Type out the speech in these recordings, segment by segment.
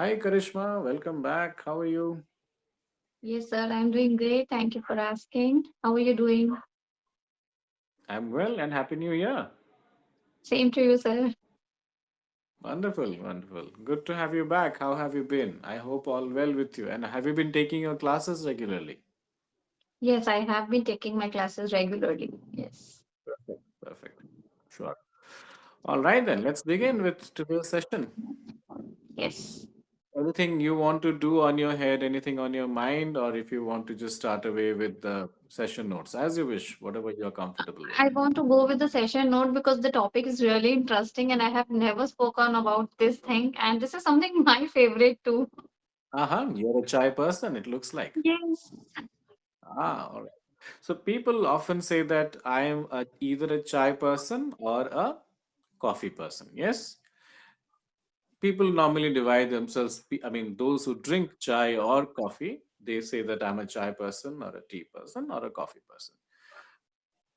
Hi Karishma, welcome back. How are you? Yes, sir, I'm doing great. Thank you for asking. How are you doing? I'm well and Happy New Year. Same to you, sir. Wonderful, wonderful. Good to have you back. How have you been? I hope all well with you. And have you been taking your classes regularly? Yes, I have been taking my classes regularly. Yes. Perfect, perfect. Sure. All right, then let's begin with today's session. Yes. Anything you want to do on your head, anything on your mind, or if you want to just start away with the session notes, as you wish, whatever you're comfortable with. I want to go with the session note because the topic is really interesting and I have never spoken about this thing. And this is something my favorite too. Uh-huh, you're a chai person, it looks like. Yes. All right. So people often say that I am either a chai person or a coffee person. Yes, people normally divide themselves. I mean, those who drink chai or coffee, they say that I'm a chai person or a tea person or a coffee person.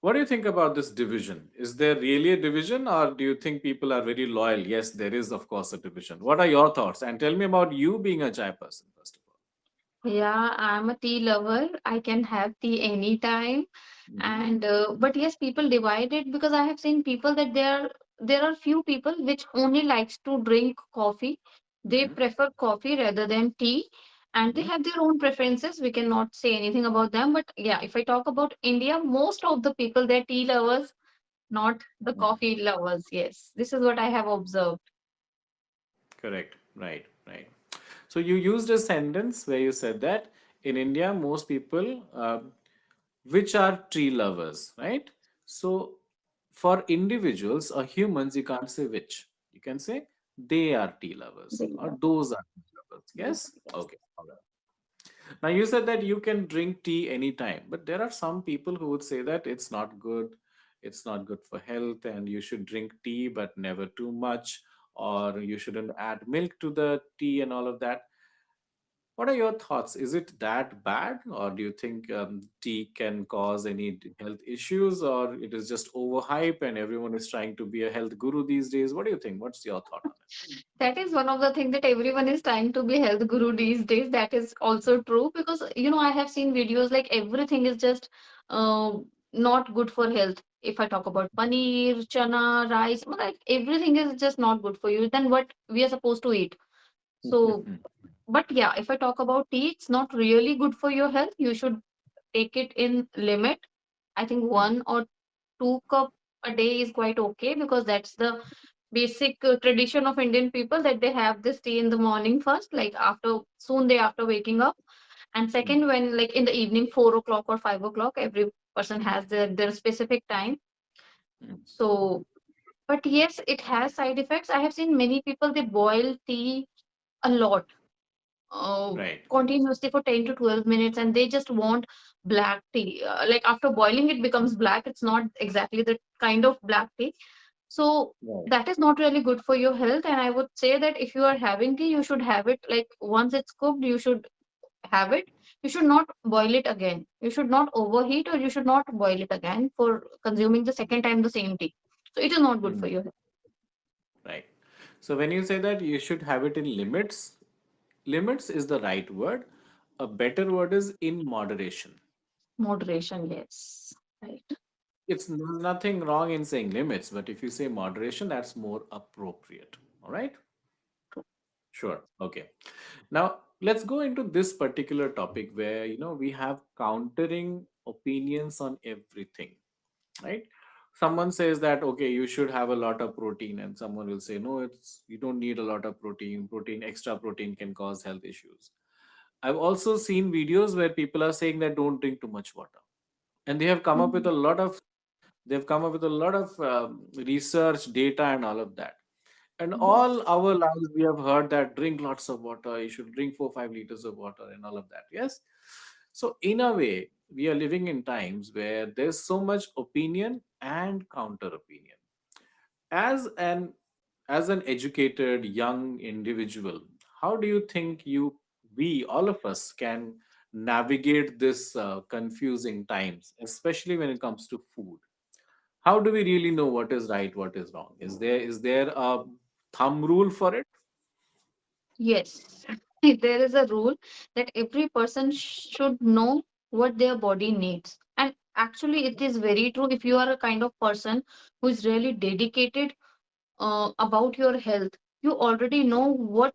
What do you think about this division? Is there really a division, or do you think people are very loyal? Yes, there is, of course, a division. What are your thoughts? And tell me about you being a chai person, first of all. Yeah, I'm a tea lover. I can have tea anytime. Mhm. And but yes, people divide it because I have seen people that there are few people which only likes to drink coffee. They Mhm. prefer coffee rather than tea, and they Mhm. have their own preferences. We cannot say anything about them. But yeah, if I talk about India, most of the people they're tea lovers, not the Mhm. coffee lovers. Yes, this is what I have observed. Correct. Right. Right. So you used a sentence where you said that in India, most people, which are tree lovers, right? So for individuals or humans, you can't say which. You can say they are tea lovers They or love. those are tea lovers. Yes? Yes. Okay. All right. Now you said that you can drink tea anytime, but there are some people who would say that it's not good for health, and you should drink tea, but never too much, or you shouldn't add milk to the tea and all of that. What are your thoughts? Is it that bad, or do you think tea can cause any health issues, or it is just overhype and everyone is trying to be a health guru these days? What do you think? What's your thought on That is one of the things that everyone is trying to be health guru these days. That is also true because I have seen videos like everything is just uh, not good for health. If I talk about paneer, chana, rice, well, like everything is just not good for you. Then what we are supposed to eat? So, it? but yeah, if I talk about tea, it's not really good for your health. You should take it in limit. I think 1 or 2 cup a day is quite okay because that's the basic tradition of Indian people that they have this tea in the morning first, like after soon they after waking up, and second when like in the evening 4 o'clock or 5 o'clock, every person has their specific time. So, but yes, it has side effects. I have seen many people they boil tea a lot, uh, Right. continuously for 10 to 12 minutes, and they just want black tea. Like after boiling, it becomes black. It's not exactly the kind of black tea, so Right. that is not really good for your health. And I would say that if you are having tea, you should have it like once it's cooked, you should have it. You should not boil it again. You should not overheat or you should not boil it again for consuming the second time the same tea. So it is not good for Mm. your health. Right. So when you say that you should have it in limits, limits is the right word. A better word is in moderation. Moderation, yes. Right. It's nothing wrong in saying limits, but if you say moderation, that's more appropriate. All right? Sure. Okay. Now, let's go into this particular topic where, we have countering opinions on everything, right? Someone says that, okay, you should have a lot of protein, and someone will say, no, you don't need a lot of protein. Extra protein can cause health issues. I've also seen videos where people are saying that don't drink too much water, and Mhm. they've come up with a lot of research data and all of that. And all Yes. our lives we have heard that drink lots of water, you should drink 4 5 liters of water and all of that. Yes. So in a way, we are living in times where there's so much opinion and counter opinion. As an educated young individual, how do you think we all of us can navigate this confusing times, especially when it comes to food? How do we really know what is right, what is wrong? Is there a thumb rule for it? Yes, there is a rule that every person should know what their body needs. And actually, it is very true. If you are a kind of person who is really dedicated about your health, you already know what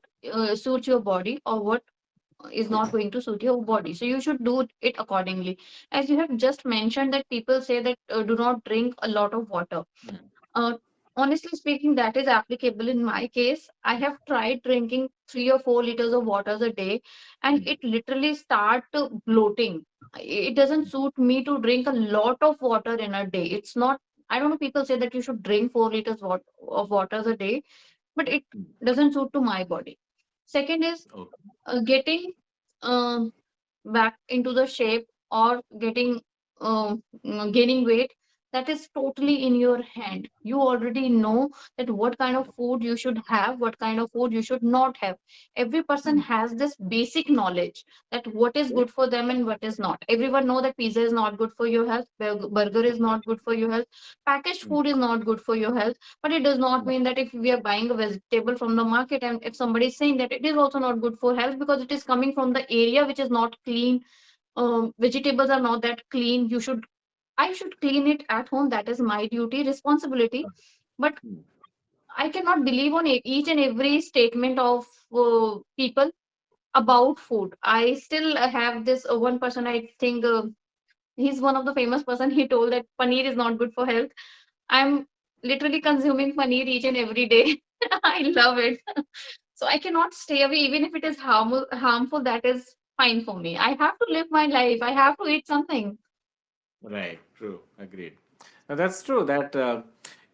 suits your body or what is not going to suit your body. So you should do it accordingly. As you have just mentioned, that people say that do not drink a lot of water. Hmm. Uh, Honestly speaking, that is applicable in my case. I have tried drinking 3 or 4 liters of water a day, and Hmm. it literally start bloating. It doesn't suit me to drink a lot of water in a day. It's not. I don't know. People say that you should drink 4 liters of water a day, but it Hmm. doesn't suit to my body. Second is Okay. getting um back into the shape or getting gaining weight, that is totally in your hand. You already know that what kind of food you should have, what kind of food you should not have. Every person Hmm. has this basic knowledge that what is Okay. good for them and what is not. Everyone know that pizza is not good for your health, burger is not good for your health, packaged Hmm. food is not good for your health. But it does not Right. mean that if we are buying a vegetable from the market and if somebody is saying that it is also not good for health because it is coming from the area which is not clean, vegetables are not that clean, I should clean it at home. That is my duty, responsibility. But Hmm. I cannot believe on each and every statement of people about food. I still have this one person, I think he's one of the famous person. He told that paneer is not good for health. I'm literally consuming paneer each and every day. I love it. So I cannot stay away even if it is harmful. That is fine for me. I have to live my life. I have to eat something. Right, true, agreed. Now that's true that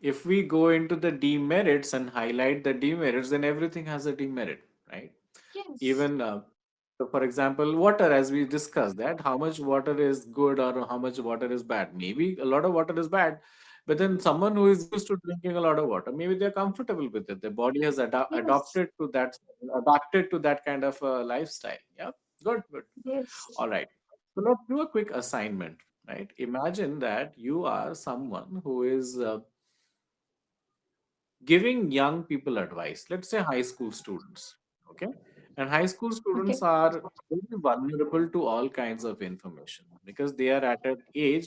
if we go into the demerits and highlight the demerits, then everything has a demerit, right? Yes. Even, so for example, water, as we discussed, that how much water is good or how much water is bad. Maybe a lot of water is bad, but then someone who is used to drinking a lot of water, maybe they're comfortable with it. Their body has Yes. adapted to that kind of lifestyle. Yeah, good, good. Yes. All right. So let's do a quick assignment, right? Imagine that you are someone who is giving young people advice, let's say high school students, okay? And high school Okay. students are very vulnerable to all kinds of information because they are at an age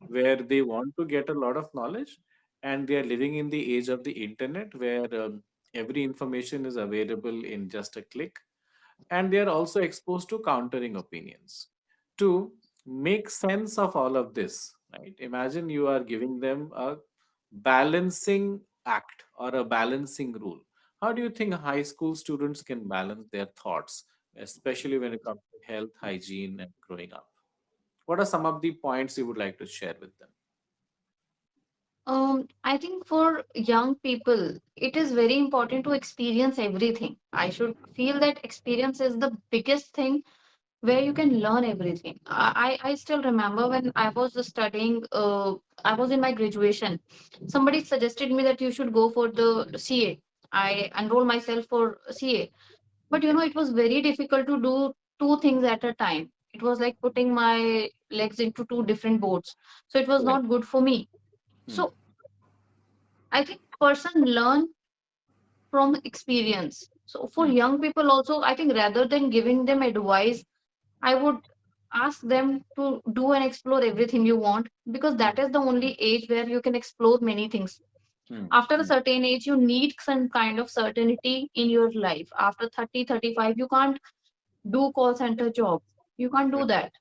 where they want to get a lot of knowledge, and they are living in the age of the internet where every information is available in just a click, and they are also exposed to countering opinions. To make sense of all of this, right? Imagine you are giving them a balancing act or a balancing rule. How do you think high school students can balance their thoughts, especially when it comes to health, hygiene, and growing up? What are some of the points you would like to share with them? I think for young people, it is very important to experience everything. I should feel that experience is the biggest thing where you can learn everything. I still remember when I was studying, I was in my graduation. Somebody suggested me that you should go for the CA. I enrolled myself for CA. But Okay. it was very difficult to do two things at a time. It was like putting my legs into two different boats. So it was Right. not good for me. Hmm. So I think person learn from experience. So for Hmm. young people also, I think rather than giving them advice, I would ask them to do and explore everything you want, because that is the only age where you can explore many things. Hmm. After a Hmm. certain age, you need some kind of certainty in your life. After 30, 35, you can't do call center job. You can't do Right. that.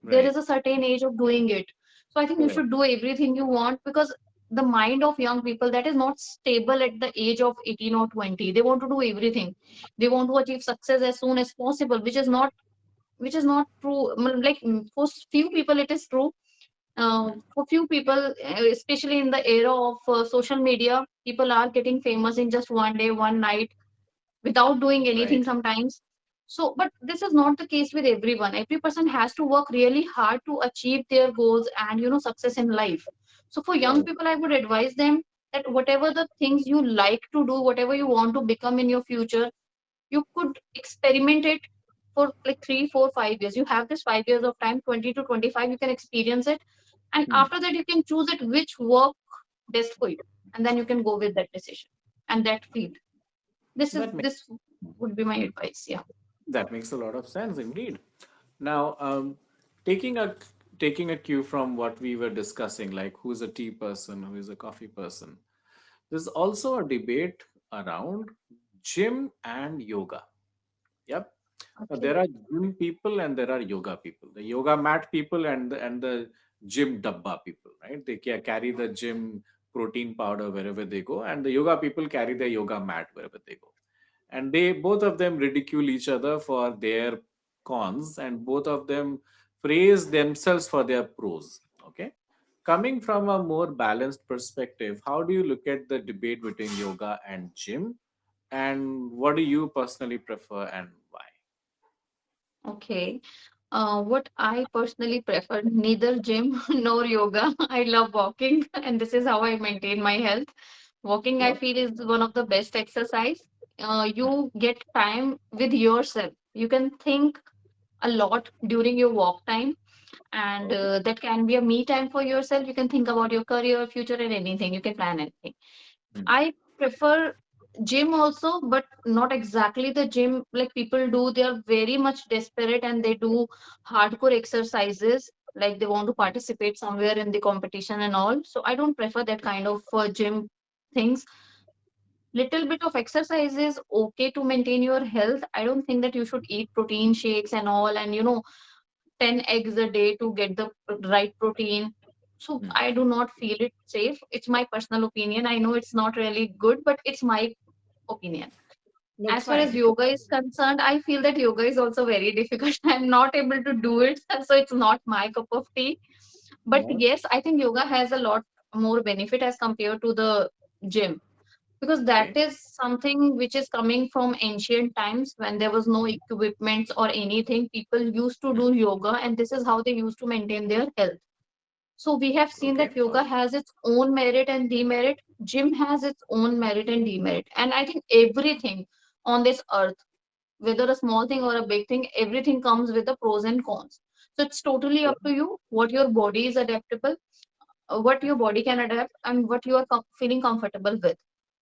There Right. is a certain age of doing it. So I think you Correct. should do everything you want, because the mind of young people that is not stable at the age of 18 or 20. They want to do everything. They want to achieve success as soon as possible, which is not true. Like for few people it is true. Hmm. For few people, especially in the era of social media, people are getting famous in just one day, one night, without doing anything Right. sometimes. So, but this is not the case with everyone. Every person has to work really hard to achieve their goals and success in life. So for young Right. people, I would advise them that whatever the things you like to do, whatever you want to become in your future, you could experiment it for like 3, 4, 5 years. You have this 5 years of time, 20 to 25, you can experience it. And Hmm. after that, you can choose it which work best for you. And then you can go with that decision and that field. This is That makes this. would be my advice. Yeah. That makes a lot of sense indeed. Now, taking a taking a cue from what we were discussing, like who's a tea person, who is a coffee person, there's also a debate around gym and yoga. Yep. Now, Okay. there are gym people and there are yoga people. The yoga mat people and the gym dabba people, right? They carry the gym protein powder wherever they go, and the yoga people carry the yoga mat wherever they go. And they both of them ridicule each other for their cons, and both of them praise themselves for their pros. Okay. Coming from a more balanced perspective, how do you look at the debate between yoga and gym? And what do you personally prefer and why? Okay. What I personally prefer, neither gym nor yoga. I love walking, and this is how I maintain my health. Walking, I Sure. feel, is one of the best exercise. Hmm. You get time with yourself. You can think a lot during your walk time, and Okay. that can be a me time for yourself. You can think about your career, future, and anything. You can plan anything. Hmm. I prefer gym also, but not exactly the gym like people do. They are very much desperate and they do hardcore exercises, like they want to Hmm. participate somewhere in the competition and all. So I don't prefer that kind of gym things. Little bit of exercise is okay to maintain your health. I don't think that you should eat protein shakes and all, and 10 eggs a day to get the right protein. So Hmm. I do not feel it safe. It's my personal opinion. I know it's not really good, but it's my opinion. That's As far fine. as You can. yoga is concerned, I feel that yoga is also very difficult. I'm not able to do it, so it's not my cup of tea. But No. yes, I think yoga has a lot more benefit as compared to the gym, because that Okay. is something which is coming from ancient times when there was no equipments or anything. People used to Hmm. do yoga, and this is how they used to maintain their health. So we have seen Okay. that yoga Okay. has its own merit and demerit. Gym has its own merit and demerit. And I think everything on this earth, whether a small thing or a big thing, everything comes with the pros and cons. So it's totally Sure. up to you what your body is adaptable, what your body can adapt, and what you are feeling comfortable with.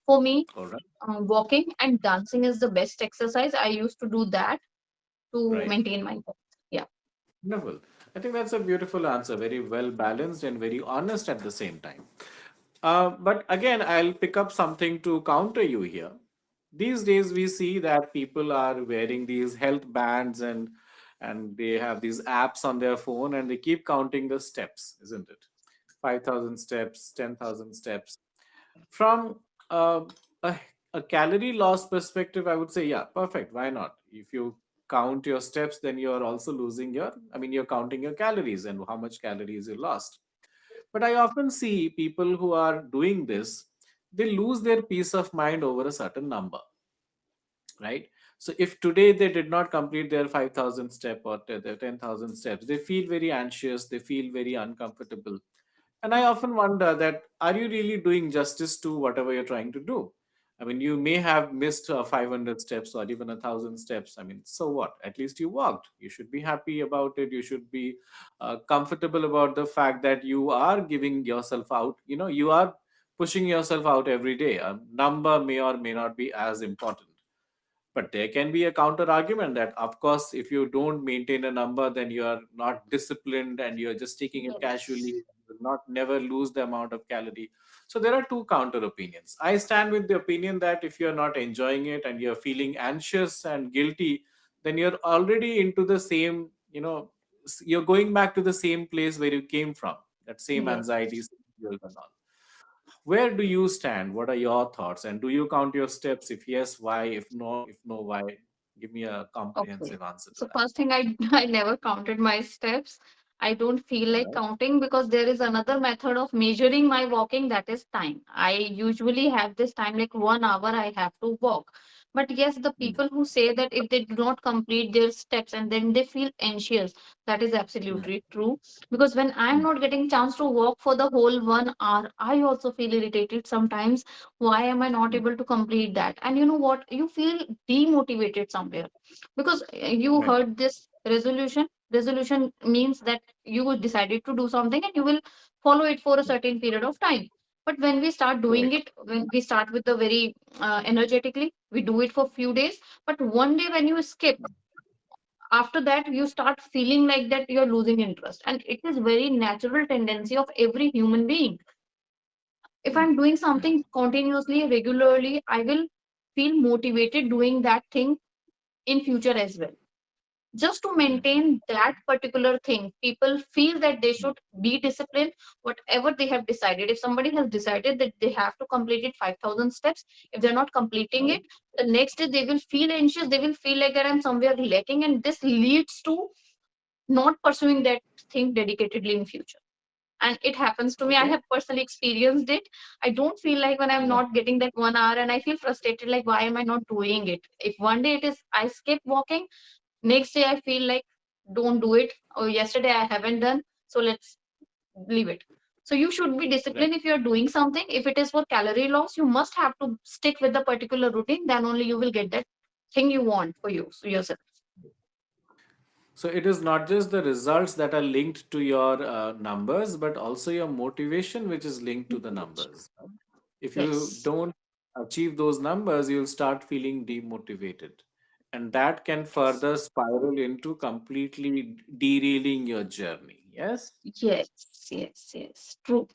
For me, All right. walking and dancing is the best exercise. I used to do that to Right. maintain my health. Yeah. Wonderful. I think that's a beautiful answer. Very well balanced and very honest at the same time. But again, I'll pick up something to counter you here. These days, we see that people are wearing these health bands and they have these apps on their phone and they keep counting the steps, isn't it? 5,000 steps, 10,000 steps. From a, a calorie loss perspective, I would say, yeah, perfect. Why not? If you count your steps, then you're also losing you're counting your calories and how much calories you lost. But I often see people who are doing this, they lose their peace of mind over a certain number, right? So if today they did not complete their 5,000 step or their 10,000 steps, they feel very anxious, they feel very uncomfortable. And I often wonder that, are you really doing justice to whatever you're trying to do? I mean, you may have missed 500 steps or even 1,000 steps. I mean, so what? At least you walked. You should be happy about it. You should be comfortable about the fact that you are giving yourself out. You are pushing yourself out every day. A number may or may not be as important, but there can be a counter argument that, of course, if you don't maintain a number, then you are not disciplined and you're just taking it casually. Yes. You will not never lose the amount of calorie. So there are two counter opinions. I stand with the opinion that if you're not enjoying it and you're feeling anxious and guilty, then you're already into the same, you're going back to the same place where you came from, that same anxiety, Yes. same guilt and all. Where do you stand? What are your thoughts? And do you count your steps? If yes, why? If no, why? Give me a Okay. comprehensive answer to So that. first thing, I I never counted my steps. I don't feel All like right. counting because there is another method of measuring my walking, that is time. I usually have this time like 1 hour I have to walk. But yes, the Mm, people who say that if they do not complete their steps and then they feel anxious, that is mm, absolutely true. Because when I'm mm, not getting chance to walk for the whole 1 hour, I also feel irritated sometimes. Why am I not mm. able to complete that? And you know what? You feel demotivated somewhere because you Right. heard this resolution means that you decided to do something and you will follow it for a certain period of time. But when we start doing Correct. it, when we start with the very energetically, we do it for few days. But one day when you skip, after that you start feeling like that you're losing interest, and it is very natural tendency of every human being. If Hmm. I'm doing Hmm. something continuously, regularly, I will feel motivated doing that thing in future as well. Just to Hmm. maintain that particular thing, people feel that they should be disciplined. Whatever they have decided, if somebody has decided that they have to complete it 5,000 steps, if they're not completing Correct. it, the next day they will feel anxious, they will feel like that I'm somewhere lacking, and this leads to not pursuing that thing dedicatedly in future. And it happens to me, I Okay. have personally experienced it. I don't feel like when I'm Yeah. not getting that 1 hour, and I feel frustrated like why am I not doing it. If one day it is I skip walking, next day I feel like don't do it, or yesterday I haven't done, so let's leave it. So you should be Right. disciplined if you're doing something. If it is for calorie loss, you must have to stick with the particular routine, then only you will get that thing you want for you, so yourself. So it is not just the results that are linked to your numbers, but also your motivation, which is linked to the numbers. If you Yes. don't achieve those numbers, you'll start feeling demotivated. And that can further spiral into completely derailing your journey. Yes? Yes, yes, yes, true.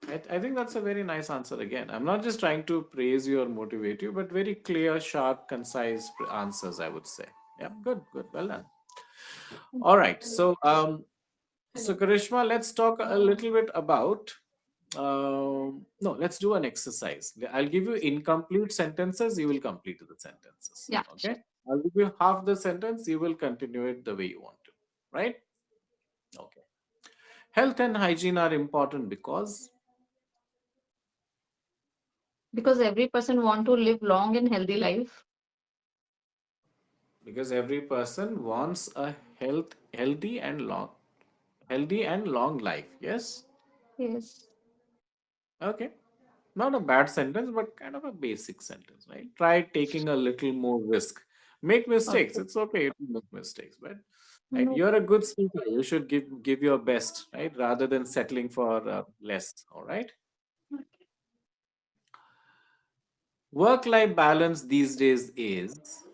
I think that's a very nice answer again. I'm not just trying to praise you or motivate you, but very clear, sharp, concise answers, I would say. Yeah, good, good. Well done. All right. So Karishma, let's talk a little bit about. No, let's do an exercise. I'll give you incomplete sentences. You will complete the sentences. Yeah, Okay. sure. I'll give you half the sentence. You will continue it the way you want to. Right? Okay. Health and hygiene are important Because every person want to live long and healthy life. because every person wants a healthy and long life. Yes. Yes. Okay. Not a bad sentence, but kind of a basic sentence, right? Try taking a little more risk. Make mistakes. Okay. It's okay to make mistakes, but right, No. you're a good speaker. You should give your best, right? Rather than settling for less. All right. Work-life balance these days is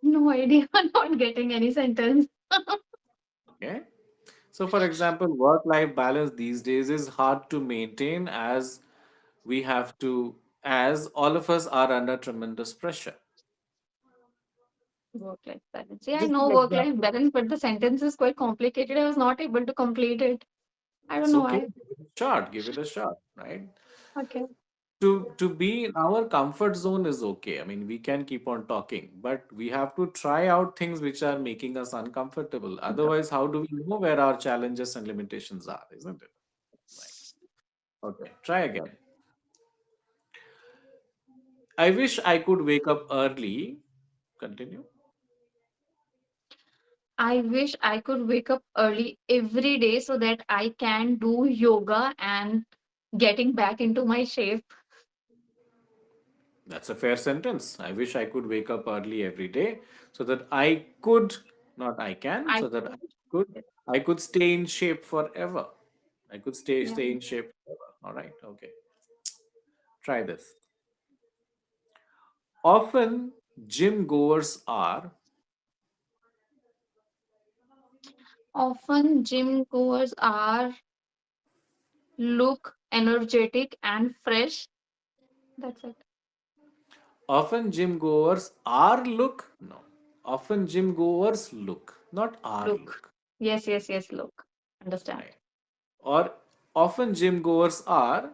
No idea. Not getting any sentence. okay. So, for example, work-life balance these days is hard to maintain as we have to, as all of us are under tremendous pressure. Work-life balance. Yeah, I Just know an work-life example. balance, but the sentence is quite complicated. I was not able to complete it. I don't It's know okay. why. Give it a shot. Give it a shot, right? Okay. To be in our comfort zone is okay. I mean, we can keep on talking, but we have to try out things which are making us uncomfortable. Otherwise, how do we know where our challenges and limitations are, isn't it? Right. Okay, try again. I wish I could wake up early. Continue. I wish I could wake up early every day so that I can do yoga and getting back into my shape. That's a fair sentence. I wish I could wake up early every day so that I could, not I can, I so that could. could I could stay in shape forever. I could Yeah. stay in shape forever. All right. Okay. Try this. Often gym goers are Often gym goers are look energetic and fresh. That's it. often gym goers are look no. Often gym goers look, not are Look. look. Yes, yes, yes, look. Understand. Right. Or often gym goers are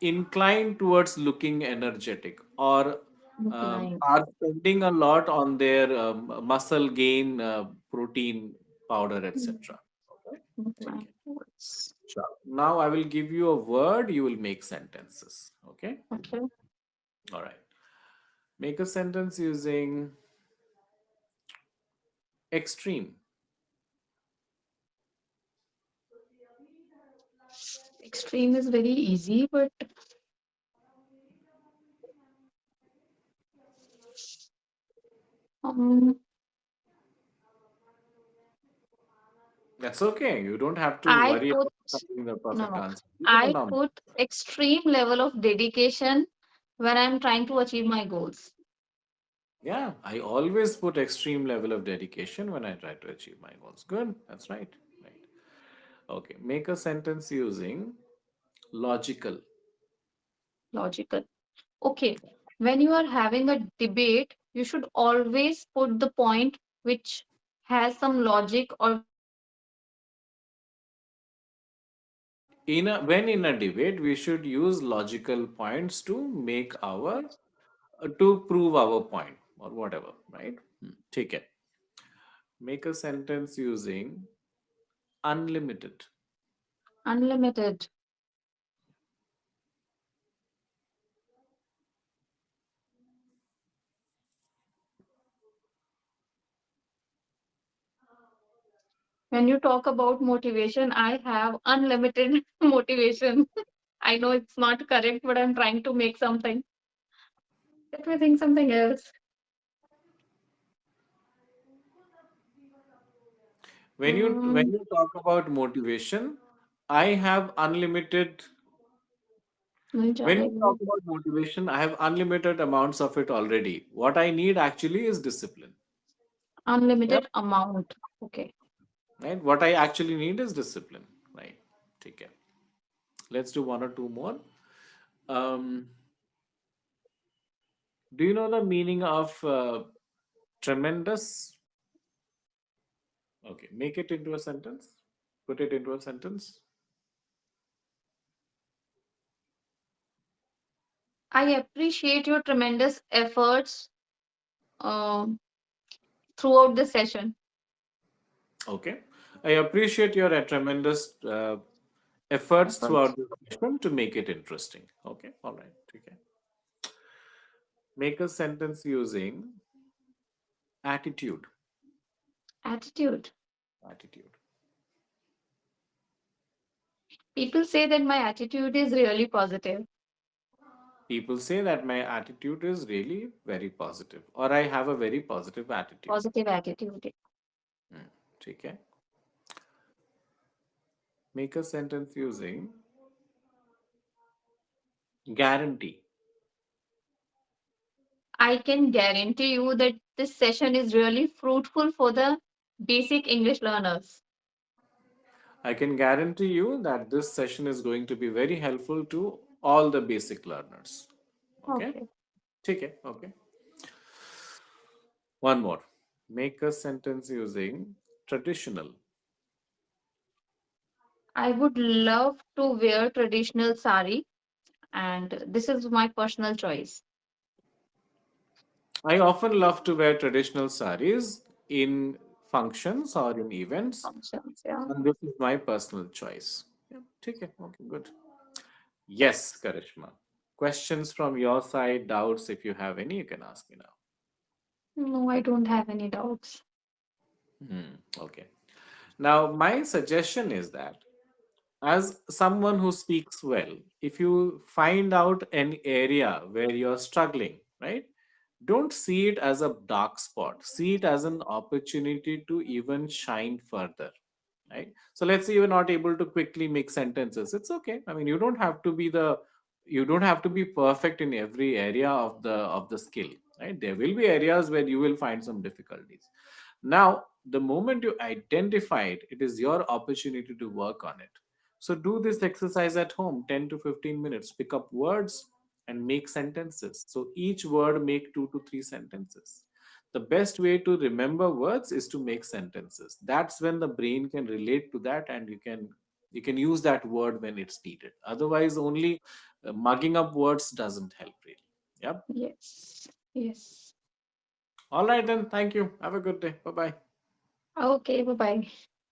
inclined towards looking energetic or Incline. are spending a lot on their muscle gain protein powder etc. Okay. Incline Okay. towards. Sure. Now I will give you a word, you will make sentences. Okay. Okay. All right. Make a sentence using extreme. Extreme is very easy, but um, That's okay. You don't have to I worry put about finding the no perfect no. answer. Leave it I alone. put extreme level of dedication when I'm trying to achieve my goals. Yeah, I always put extreme level of dedication when I try to achieve my goals. Good. That's right. Right. Okay. Make a sentence using logical. Logical. Okay. When you are having a debate, you should always put the point which has some logic or which has some When in a debate, we should use logical points to make our to prove our point or whatever, right? Take it. Make a sentence using unlimited. unlimited. When you talk about motivation, I have unlimited motivation. I know it's not correct, but I'm trying to make something. Let me think something else. When Mm, you talk about motivation, I have unlimited. नहीं जा When रहा we है वो. talk about motivation, I have unlimited amounts of it already. What I need actually is discipline. Yep. Unlimited amount. Okay. Right. What I actually need is discipline. Right. Take care. Let's do one or two more. Um, do you know the meaning of tremendous? Okay. Make it into a sentence. Put it into a sentence. I appreciate your tremendous efforts um, throughout the session. Okay. I appreciate your tremendous efforts Efforts. throughout the session to make it interesting. Okay. All right. Okay. Make a sentence using attitude. Attitude. Attitude. People say that my attitude is really positive. People say that my attitude is really very positive, or I have a very positive attitude. Positive attitude. Hmm. Okay. Make a sentence using guarantee. I can guarantee you that this session is really fruitful for the basic English learners. I can guarantee you that this session is going to be very helpful to all the basic learners. Okay. Okay. Okay. Okay. One more. Make a sentence using traditional. I would love to wear traditional sari, and this is my personal choice. I often love to wear traditional saris in functions or in events, Functions, yeah. and this is my personal choice. Yeah, take it. Okay, good. Yes, Karishma. Questions from your side, doubts, if you have any, you can ask me now. No, I don't have any doubts. Okay. Now, my suggestion is that as someone who speaks well, if you find out an area where you're struggling, right? Don't see it as a dark spot. See it as an opportunity to even shine further, right? So let's say you're not able to quickly make sentences. It's okay. I mean, you don't have to be perfect in every area of the skill, right? There will be areas where you will find some difficulties. Now, the moment you identify it, it is your opportunity to work on it. So do this exercise at home, 10 to 15 minutes. Pick up words and make sentences. So each word make 2 to 3 sentences. The best way to remember words is to make sentences. That's when the brain can relate to that, and you can use that word when it's needed. Otherwise, only mugging up words doesn't help really. Yep. Yes. Yes. All right then. Thank you. Have a good day. Bye bye. Okay, bye bye.